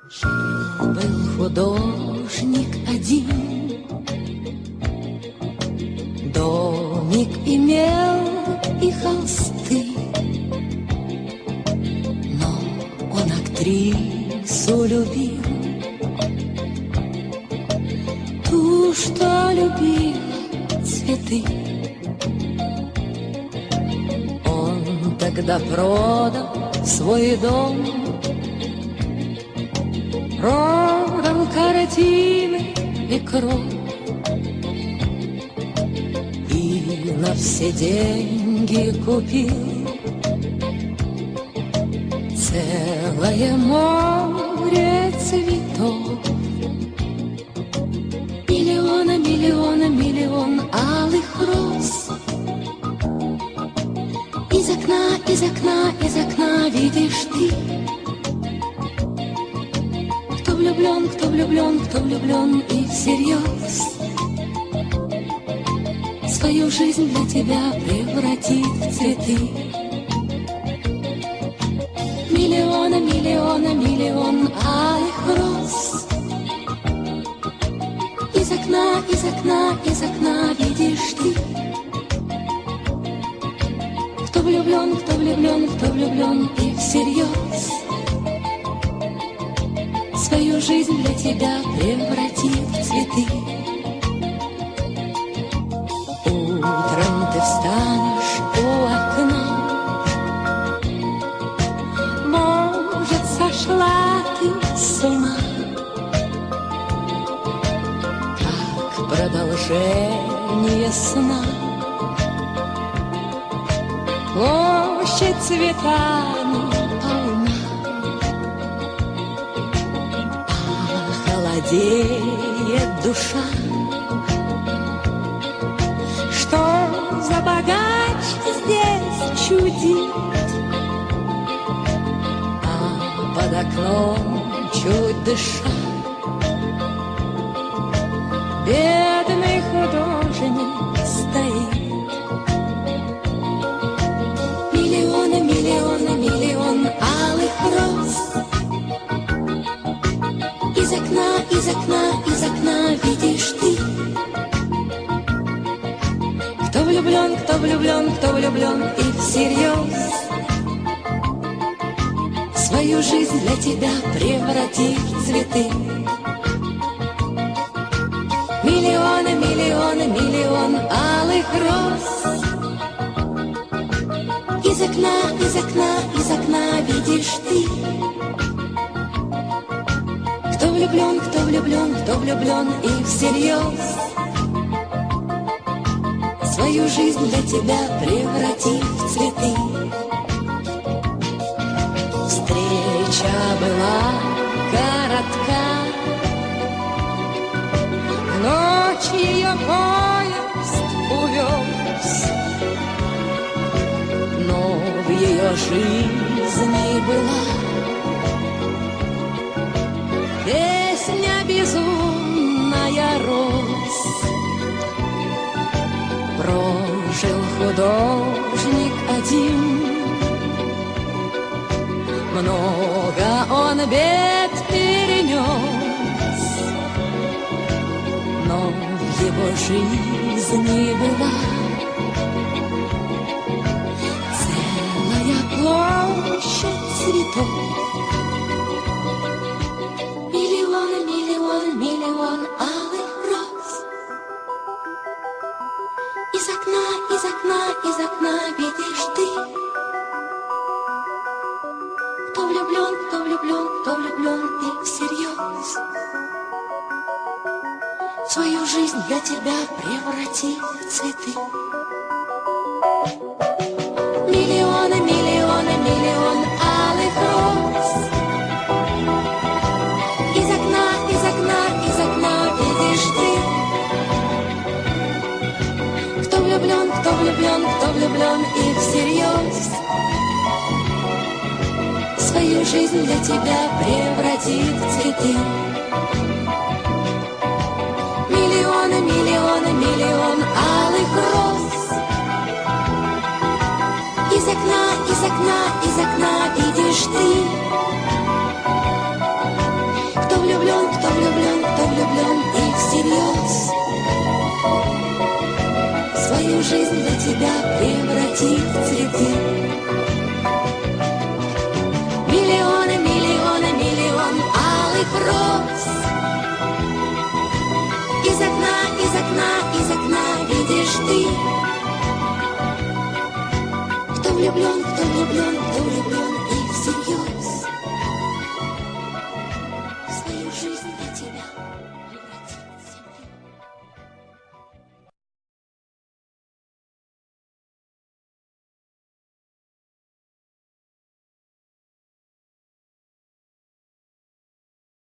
Жил-был художник один, домик имел и холсты, но он актрису любил, ту, что любила цветы. Он тогда продал свой дом, продал картины и кровь, и на все деньги купил целое море цветов. Миллиона, миллиона, миллион алых роз. Из окна, из окна, из окна видишь ты. Кто влюблен, кто влюблен, кто влюблен и всерьез свою жизнь для тебя превратит в цветы. Миллиона, миллиона, миллион алых роз. Из окна, из окна, из окна видишь ты. Кто влюблен, кто влюблен, кто влюблен и всерьез свою жизнь для тебя превратит в цветы. Утром ты встанешь у окна, может, сошла ты с ума, как продолжение сна. Площадь цветами полна, холодеет душа. Что за богач здесь чудит, а под окном чуть дыша бедный художник стоит. Миллиона, миллиона, миллион алых роз. Из окна, из окна, из окна видишь ты. Кто влюблен, кто влюблен, кто влюблен и всерьез свою жизнь для тебя превратит в цветы. Миллионы, миллионы, миллион алых роз. Из окна, из окна, из окна видишь ты. Кто влюблен, кто влюблен, кто влюблен и всерьез свою жизнь для тебя превратит в цветы. Встреча была коротка, в ночь ее поезд увез, но в ее жизни была песня безумная роз. Прожил художник один, много он бед перенес, но в его жизни была целая площадь цветов. Миллион, миллион, миллион алых роз. Из окна, из окна, из окна видишь ты. Кто влюблен, кто влюблен, кто влюблен и всерьез свою жизнь для тебя преврати в цветы. Миллионы, миллионы, миллион алых роз. Из окна, из окна, из окна видишь ты. Кто влюблен, кто влюблен, кто влюблен и всерьез свою жизнь для тебя превратит в цветы. свою жизнь для тебя превратит в цветы. Миллионы, миллионы, миллион алых роз. Из окна, из окна, из окна видишь ты. Кто влюблен, кто влюблен, кто влюблен и всерьез в свою жизнь для тебя.